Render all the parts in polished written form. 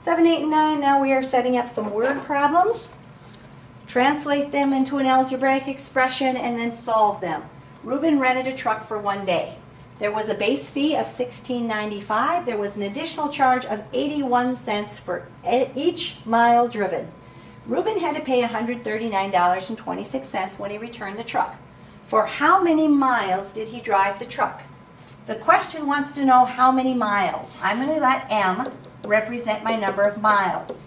7, 8, and 9, now we are setting up some word problems. Translate them into an algebraic expression and then solve them. Reuben rented a truck for 1 day. There was a base fee of $16.95. There was an additional charge of 81 cents for each mile driven. Reuben had to pay $139.26 when he returned the truck. For how many miles did he drive the truck? The question wants to know how many miles. I'm going to let M represent my number of miles.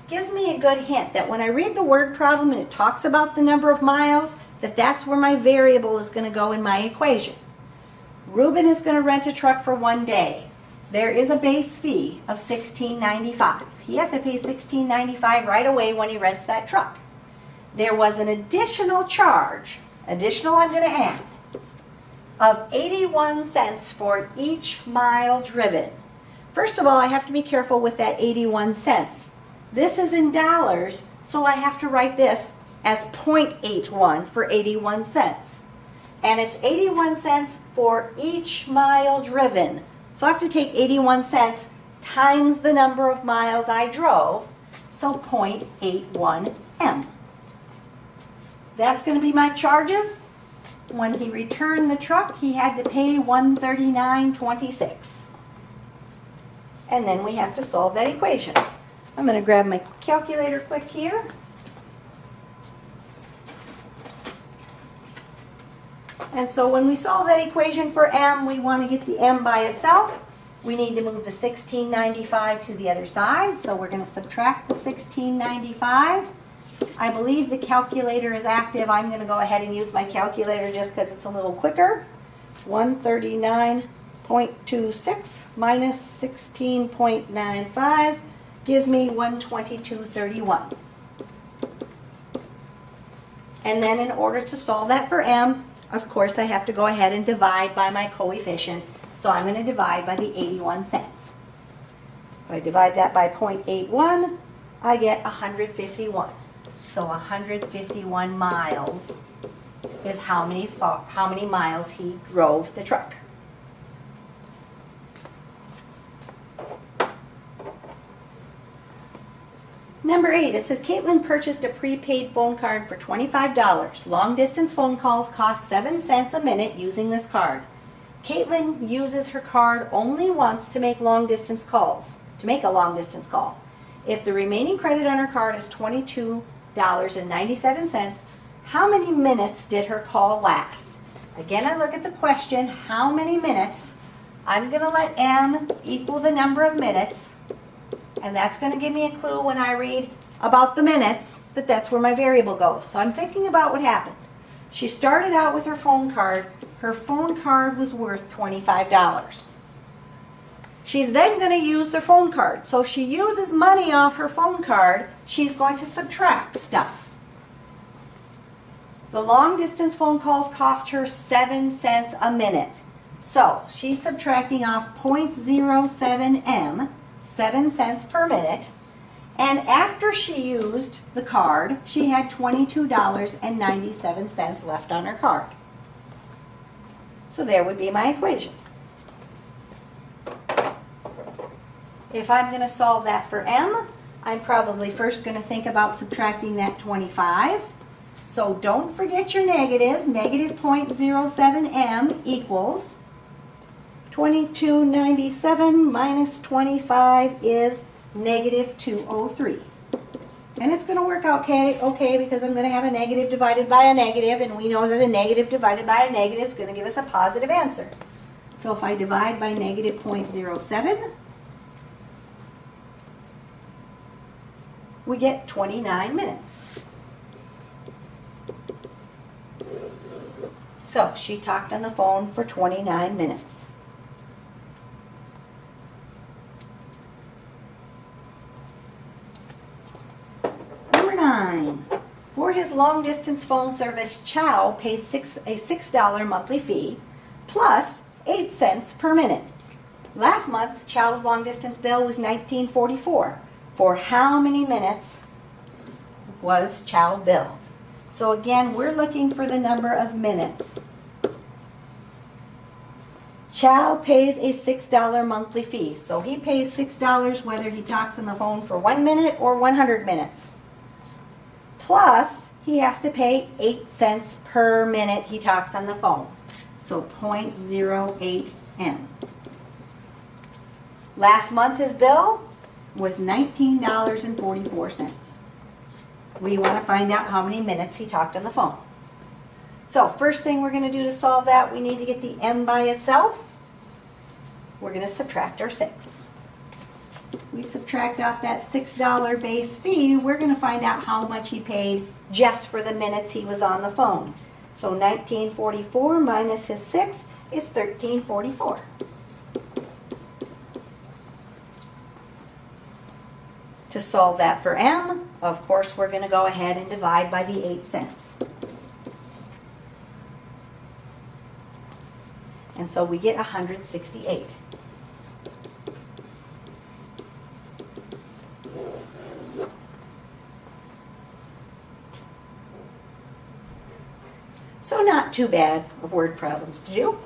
Gives me a good hint that when I read the word problem and it talks about the number of miles, that's where my variable is going to go in my equation. Reuben is going to rent a truck for 1 day. There is a base fee of $16.95. He has to pay $16.95 right away when he rents that truck. There was an additional charge, I'm going to add, of 81 cents for each mile driven. First of all, I have to be careful with that 81 cents. This is in dollars, so I have to write this as 0.81 for 81 cents. And it's 81 cents for each mile driven. So I have to take 81 cents times the number of miles I drove, so 0.81 M. That's going to be my charges. When he returned the truck, he had to pay $139.26. And then we have to solve that equation. I'm going to grab my calculator quick here. And so when we solve that equation for M, we want to get the M by itself. We need to move the $16.95 to the other side, so we're going to subtract the $16.95. I believe the calculator is active. I'm going to go ahead and use my calculator just because it's a little quicker. 139.26 minus 16.95 gives me 122.31. And then in order to solve that for M, of course I have to go ahead and divide by my coefficient. So I'm going to divide by the 81 cents. If I divide that by 0.81, I get 151. So 151 miles is how many miles he drove the truck. Number 8, it says Caitlin purchased a prepaid phone card for $25. Long distance phone calls cost 7 cents a minute using this card. Caitlin uses her card only once to make a long distance call. If the remaining credit on her card is $22.97, how many minutes did her call last? Again, I look at the question, how many minutes? I'm going to let M equal the number of minutes, and that's going to give me a clue when I read about the minutes that that's where my variable goes. So I'm thinking about what happened. She started out with her phone card. Her phone card was worth $25. She's then going to use her phone card. So if she uses money off her phone card, she's going to subtract stuff. The long distance phone calls cost her 7 cents a minute. So she's subtracting off 0.07 M, 7 cents per minute. And after she used the card, she had $22.97 left on her card. So there would be my equation. If I'm going to solve that for M, I'm probably first going to think about subtracting that 25. So don't forget your negative. Negative 0.07 M equals 22.97 minus 25 is negative 203. And it's going to work out okay because I'm going to have a negative divided by a negative, and we know that a negative divided by a negative is going to give us a positive answer. So if I divide by negative 0.07, we get 29 minutes. So she talked on the phone for 29 minutes. Number 9. For his long-distance phone service, Chow pays a $6 monthly fee plus 8 cents per minute. Last month, Chow's long-distance bill was $19.44. For how many minutes was Chow billed? So again, we're looking for the number of minutes. Chow pays a $6 monthly fee. So he pays $6 whether he talks on the phone for 1 minute or 100 minutes. Plus, he has to pay 8 cents per minute he talks on the phone. So 0.08 M. Last month his bill was $19.44. We want to find out how many minutes he talked on the phone. So first thing we're going to do to solve that, we need to get the M by itself. We're going to subtract our 6. We subtract off that $6 base fee, we're going to find out how much he paid just for the minutes he was on the phone. So $19.44 minus his 6 is $13.44. To solve that for M, of course, we're going to go ahead and divide by the 8 cents. And so we get 168. So not too bad of word problems to do.